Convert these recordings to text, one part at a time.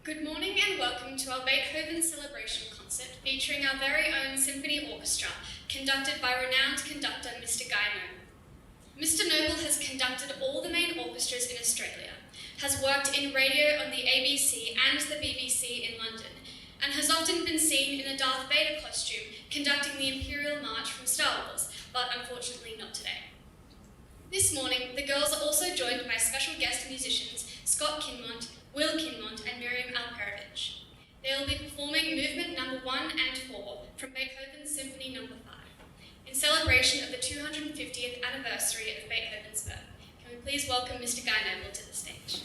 Good morning and welcome to our Beethoven celebration concert featuring our very own symphony orchestra, conducted by renowned conductor Mr. Guy Noble. Mr. Noble has conducted all the main orchestras in Australia, has worked in radio on the ABC and the BBC in London, and has often been seen in a Darth Vader costume conducting the Imperial March from Star Wars, but unfortunately not today. This morning, the girls are also joined by special guest musicians Scott Kinmont, Will Kinmont and Miriam Alperovich. They will be performing movement number 1 and 4 from Beethoven's Symphony No. 5 in celebration of the 250th anniversary of Beethoven's birth. Can we please welcome Mr. Guy Noble to the stage?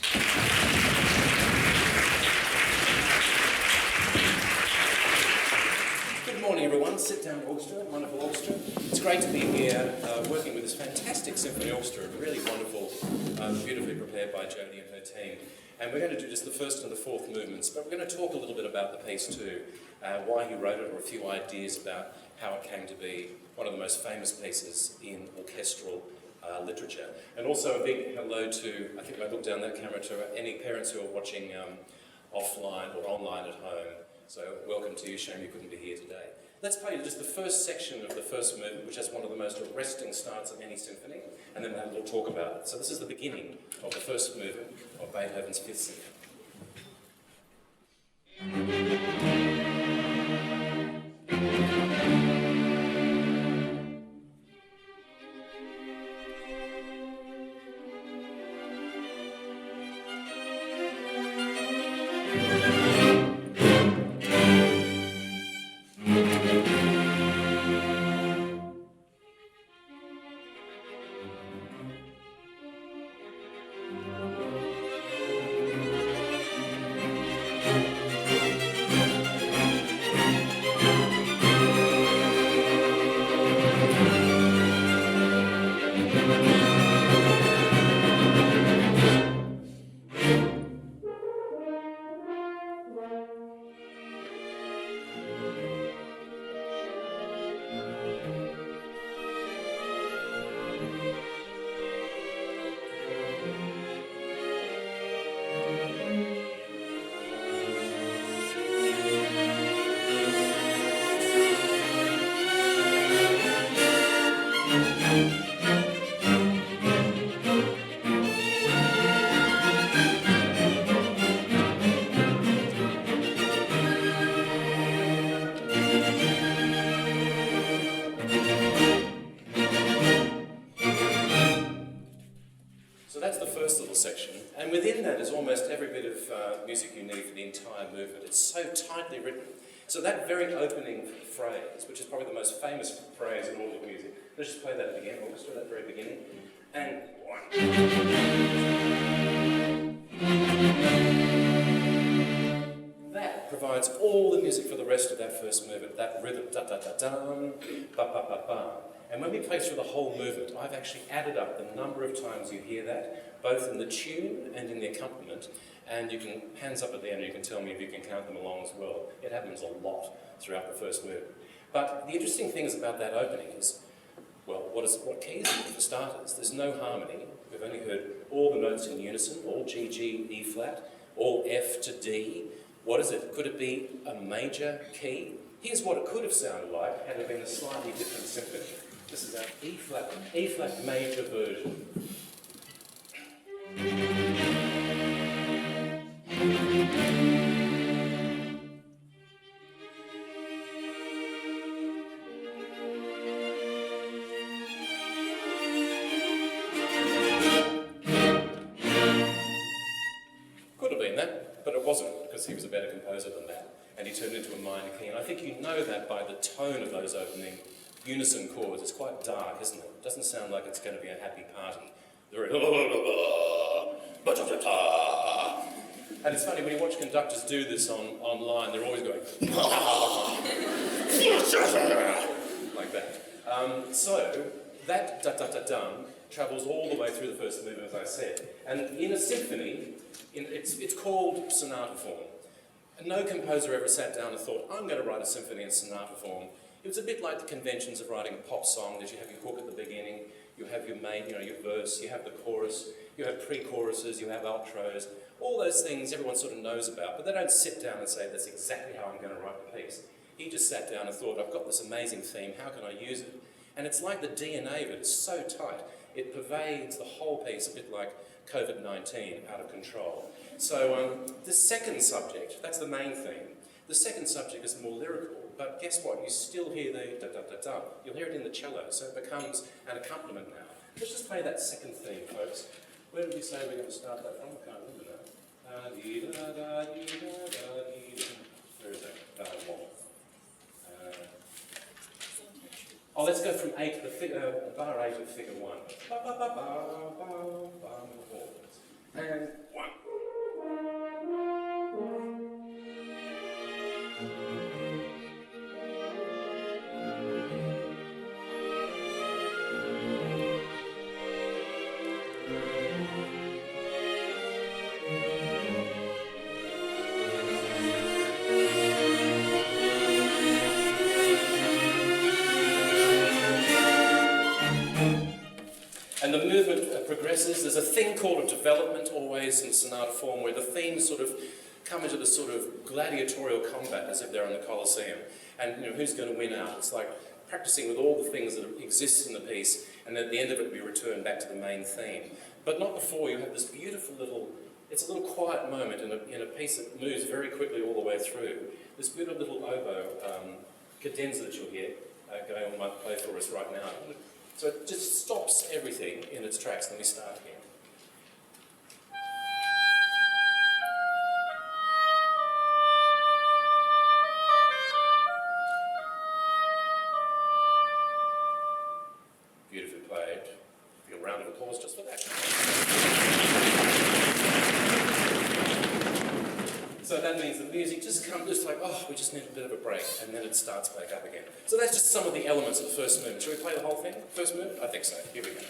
Good morning, everyone. Sit down, orchestra, wonderful orchestra. It's great to be here working with this fantastic symphony orchestra, really wonderful, beautifully prepared by Jodie and her team. And we're going to do just the first and the fourth movements, but we're going to talk a little bit about the piece too, why he wrote it, or a few ideas about how it came to be one of the most famous pieces in orchestral literature. And also a big hello to, I think I look down that camera, to any parents who are watching offline or online at home. So welcome to you, shame you couldn't be here today. Let's play just the first section of the first movement, which has one of the most arresting starts of any symphony, and then we'll talk about it. So this is the beginning of the first movement of Beethoven's Fifth Symphony. Tightly written. So that very opening phrase, which is probably the most famous phrase in all of music, let's just play that again, orchestra, that very beginning, and one. That provides all the music for the rest of that first movement, that rhythm, da-da-da-dum, ba-ba-ba-ba. And when we play through the whole movement, I've actually added up the number of times you hear that, both in the tune and in the accompaniment, and you can, hands up at the end, you can tell me if you can count them along as well. It happens a lot throughout the first movement. But the interesting things about that opening is, well, what key is it for starters? There's no harmony. We've only heard all the notes in unison, all G, G, E flat, all F to D. What is it? Could it be a major key? Here's what it could have sounded like had it been a slightly different symphony. This is our E flat major version. Could have been that, but it wasn't, because he was a better composer than that, and he turned into a minor key. And I think you know that by the tone of those opening unison chords. It's quite dark, isn't it? It doesn't sound like it's going to be a happy party. They're and it's funny, when you watch conductors do this online, they're always going like that. So that da-da-da-dum travels all the way through the first movement, as I said. And in a symphony, it's called sonata form. And no composer ever sat down and thought, I'm going to write a symphony in sonata form. It was a bit like the conventions of writing a pop song, that you have your hook at the beginning, You have your main, your verse, you have the chorus, you have pre-choruses, you have outros, all those things everyone sort of knows about, but they don't sit down and say, that's exactly how I'm going to write the piece. He just sat down and thought, I've got this amazing theme, how can I use it? And it's like the DNA of it is so tight, it pervades the whole piece, a bit like COVID-19, out of control. So the second subject, that's the main theme. The second subject is more lyrical, but guess what? You still hear the da-da-da-da. You'll hear it in the cello, so it becomes an accompaniment now. Let's just play that second theme, folks. Where did we say we're going to start that from? I can't remember now. Where is that? Oh, let's go from bar 8 of figure 1. And 1. And the movement progresses. There's a thing called a development always in sonata form where the themes sort of come into this sort of gladiatorial combat as if they're in the Colosseum. And who's going to win out? It's like practicing with all the things that exist in the piece, and at the end of it we return back to the main theme. But not before. You have this beautiful little, it's a little quiet moment in a piece that moves very quickly all the way through. This beautiful little oboe cadenza that you'll hear going on my play for us right now. So it just stops everything in its tracks. Let me start again. Beautifully played. Give a round of applause just for that. So that means the music just comes, just like, oh, we just need a bit of a break, and then it starts back up again. So that's just some of the elements of the first movement. Shall we play the whole thing? First movement? I think so. Here we go.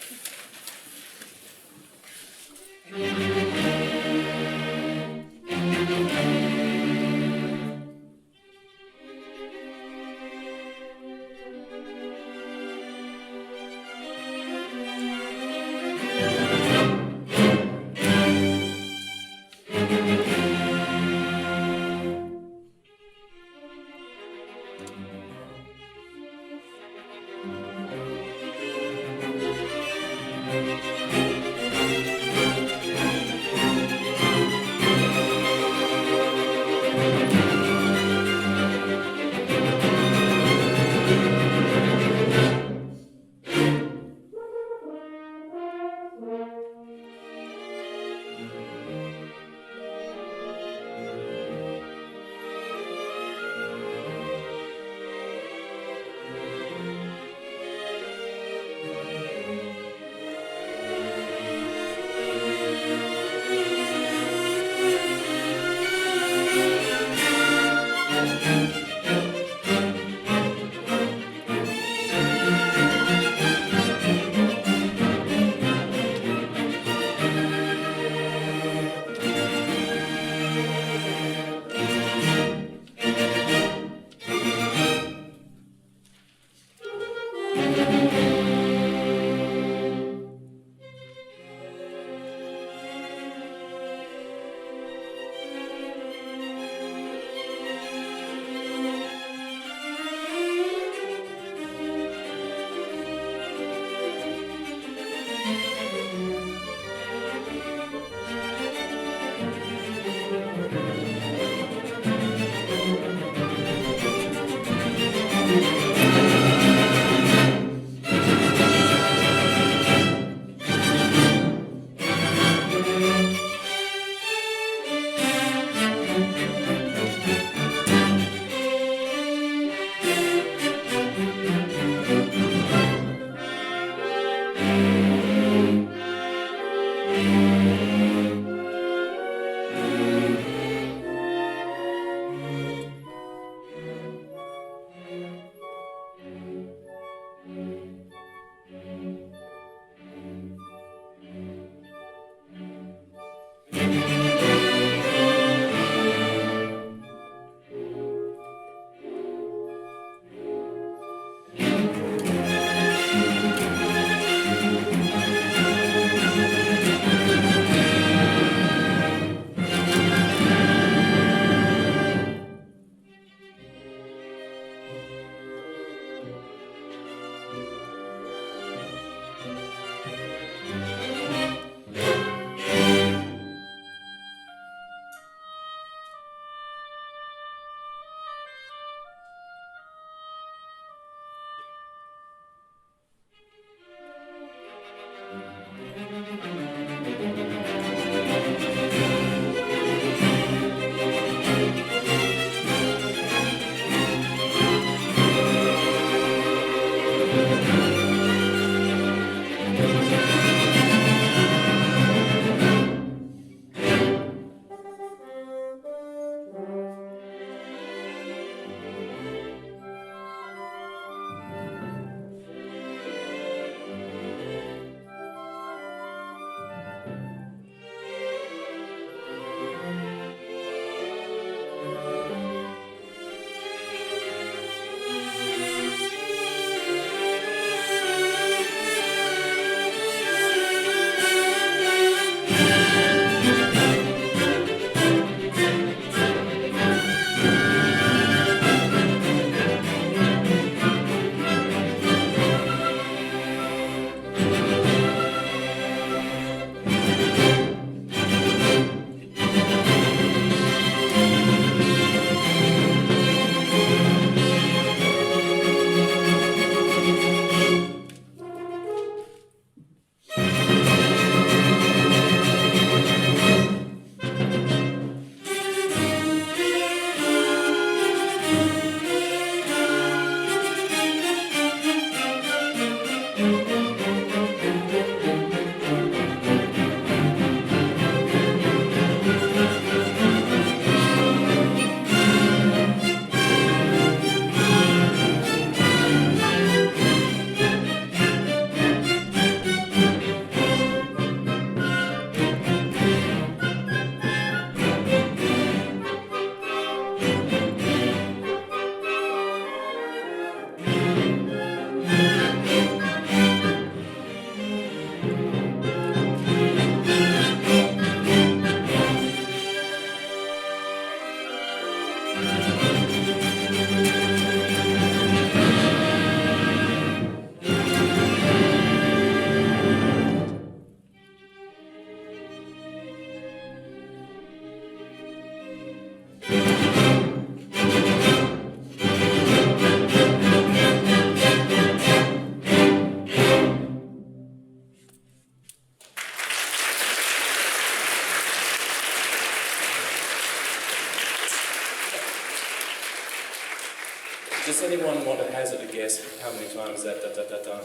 anyone want to hazard a guess how many times that da-da-da-da?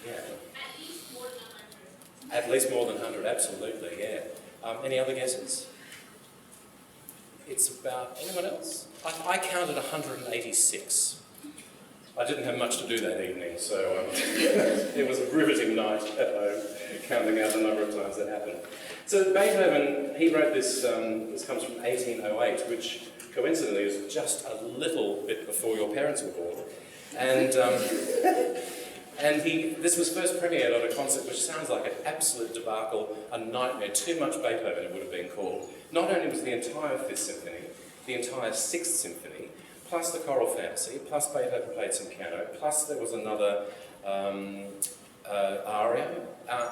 Yeah. At least more than 100, absolutely, yeah. Any other guesses? It's about, anyone else? I counted 186. I didn't have much to do that evening, so it was a riveting night at home, counting out the number of times that happened. So Beethoven, he wrote this, this comes from 1808, which coincidentally is just a little bit before your parents were born. And, this was first premiered at a concert which sounds like an absolute debacle, a nightmare, too much Beethoven it would have been called. Not only was the entire Fifth Symphony, the entire Sixth Symphony, plus the choral fantasy, plus Beethoven played some piano, plus there was another aria.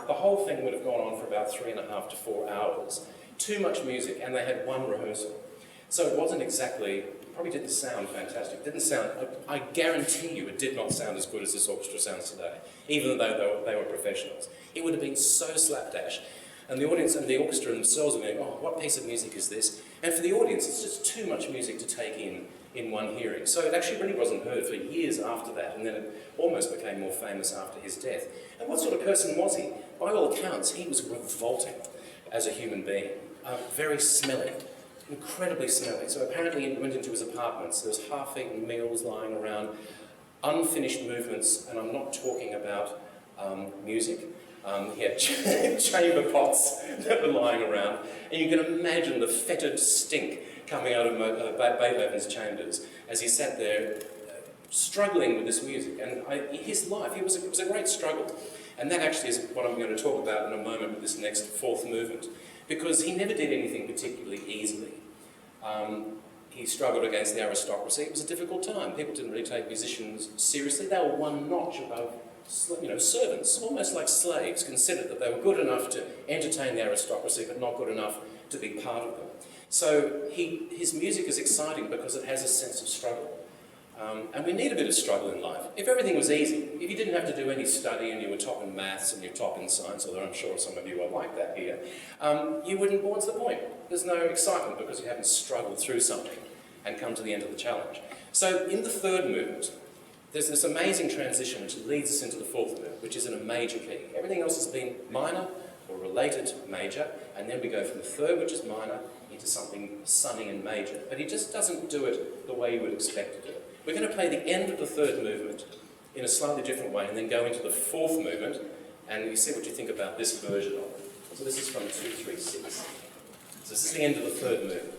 The whole thing would have gone on for about 3.5 to 4 hours. Too much music, and they had one rehearsal. So it wasn't exactly, probably didn't sound fantastic. Didn't sound, I guarantee you it did not sound as good as this orchestra sounds today, even though they were professionals. It would have been so slapdash. And the audience and the orchestra themselves are going, oh, what piece of music is this? And for the audience, it's just too much music to take in one hearing. So it actually really wasn't heard for years after that, and then it almost became more famous after his death. And what sort of person was he? By all accounts, he was revolting as a human being. Very smelly, incredibly smelly. So apparently he went into his apartments, there was half-eaten meals lying around, unfinished movements, and I'm not talking about music. He had chamber pots that were lying around, and you can imagine the fetid stink coming out of Beethoven's chambers as he sat there struggling with this music. And his life, it was a great struggle. And that actually is what I'm going to talk about in a moment with this next fourth movement, because he never did anything particularly easily. He struggled against the aristocracy. It was a difficult time. People didn't really take musicians seriously. They were one notch above, servants, almost like slaves, considered that they were good enough to entertain the aristocracy, but not good enough to be part of them. So his music is exciting because it has a sense of struggle. And we need a bit of struggle in life. If everything was easy, if you didn't have to do any study and you were top in maths and you're top in science, although I'm sure some of you are like that here, you wouldn't, what's the point? There's no excitement because you haven't struggled through something and come to the end of the challenge. So in the third movement, there's this amazing transition which leads us into the fourth movement, which is in a major key. Everything else has been minor or related to major, and then we go from the third, which is minor, into something sunny and major. But he just doesn't do it the way you would expect to do it. We're going to play the end of the third movement in a slightly different way, and then go into the fourth movement, and you see what you think about this version of it. So this is from 236. So this is the end of the third movement.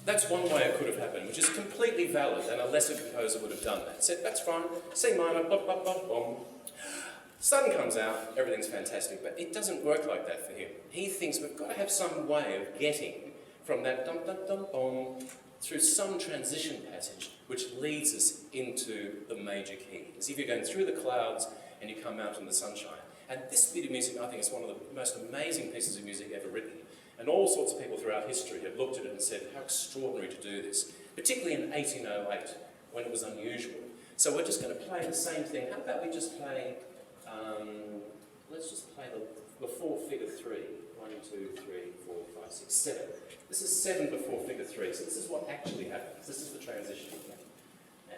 That's one way it could have happened, which is completely valid, and a lesser composer would have done that. Said, that's fine, C minor, bop, bop, bop, bom. Sun comes out, everything's fantastic, but it doesn't work like that for him. He thinks we've got to have some way of getting from that dum, dum, dum, bom, through some transition passage, which leads us into the major key. As if you're going through the clouds and you come out in the sunshine. And this bit of music, I think, is one of the most amazing pieces of music ever written. And all sorts of people throughout history have looked at it and said, how extraordinary to do this, particularly in 1808, when it was unusual. So we're just going to play the same thing. How about we just play, let's just play the fourth figure 3. Why 1, 2, 3, 4, 5, 6, 7. This is 7 before figure 3, so this is what actually happens. This is the transition. Yeah.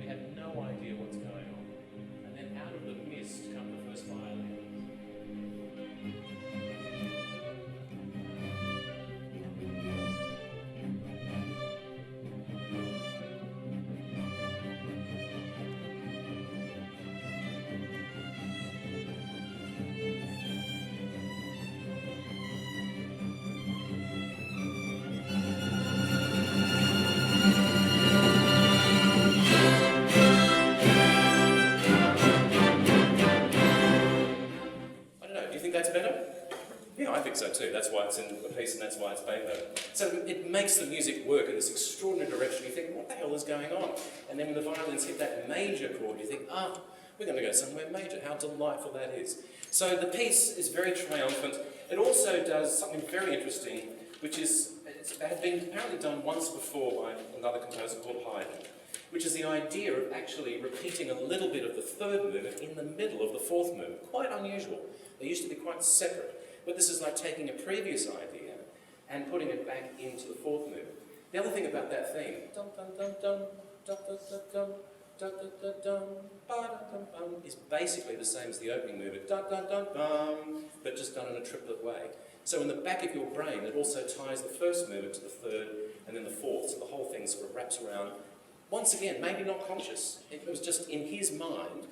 We have no idea what's going on. And then out of the mist come the first violins. That's better? Yeah, I think so too. That's why it's in the piece and that's why it's Beethoven. So it makes the music work in this extraordinary direction. You think, what the hell is going on? And then when the violins hit that major chord, you think, we're going to go somewhere major. How delightful that is. So the piece is very triumphant. It also does something very interesting, which is, it had been apparently done once before by another composer called Haydn, which is the idea of actually repeating a little bit of the third movement in the middle of the fourth movement. Quite unusual. They used to be quite separate. But this is like taking a previous idea and putting it back into the fourth movement. The other thing about that theme, dum dum dum dum, dum dum dum dum dum dum dum, ba dum dum, is basically the same as the opening movement, dum dum dum dum, but just done in a triplet way. So in the back of your brain, it also ties the first movement to the third and then the fourth. So the whole thing sort of wraps around. Once again, maybe not conscious. It was just in his mind.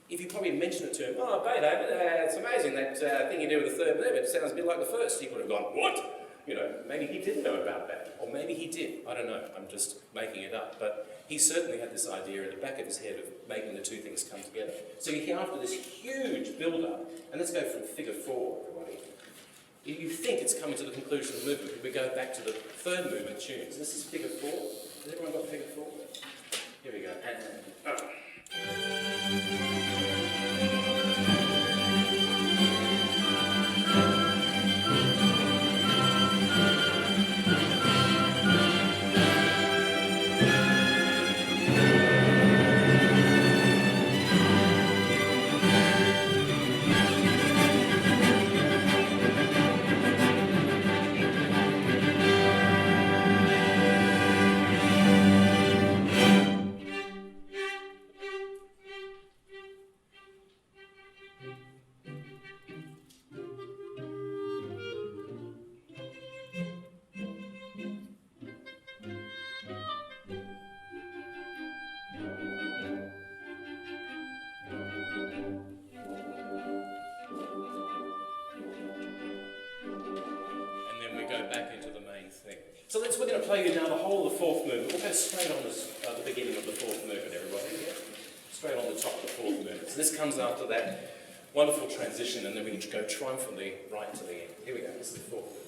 If you probably mentioned it to him, oh, Beethoven, it's amazing, that thing you do with the third movement, it sounds a bit like the first. He would have gone, what? You know, maybe he didn't know about that. Or maybe he did. I don't know. I'm just making it up. But he certainly had this idea in the back of his head of making the two things come together. So you hear after this huge build-up, and let's go from figure 4, everybody. You think it's coming to the conclusion of the movement, but we go back to the third movement tunes. This is figure 4. Has everyone got figure 4? Here we go. Back into the main thing. So we're going to play you now the whole of the fourth movement. We'll go straight on the beginning of the fourth movement, everybody. Yeah? Straight on the top of the fourth movement. So this comes after that wonderful transition, and then we can go triumphantly right to the end. Here we go. This is the fourth movement.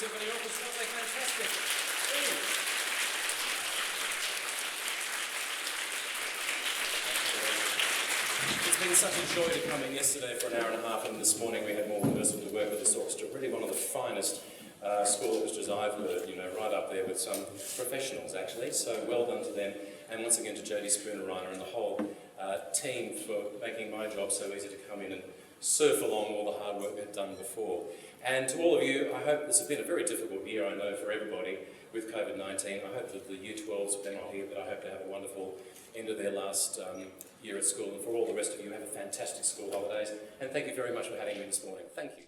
Symphony Orchestra. They're fantastic. Brilliant. It's been such a joy to come in yesterday for an hour and a half, and this morning we had more rehearsal to work with this orchestra. Really one of the finest school orchestras I've heard, you know, right up there with some professionals actually, so well done to them. And once again to Jodie Spooner-Reiner and the whole team for making my job so easy to come in and surf along all the hard work they've done before. And to all of you, I hope this has been a very difficult year, I know, for everybody with COVID-19. I hope that the Year 12s, they're not here, but I hope they have a wonderful end of their last year at school. And for all the rest of you, have a fantastic school holidays. And thank you very much for having me this morning. Thank you.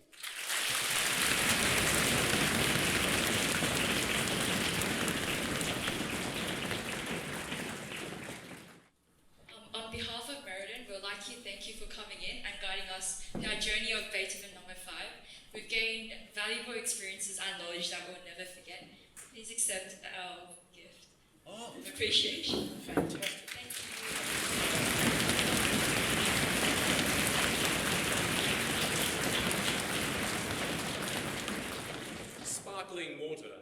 On behalf of Meriden, we'd like to thank you for coming in and guiding us in our journey of Beethoven No. 5. We've gained valuable experiences and knowledge that we'll never forget. Please accept our gift of appreciation. Fantastic. Thank you. Sparkling water.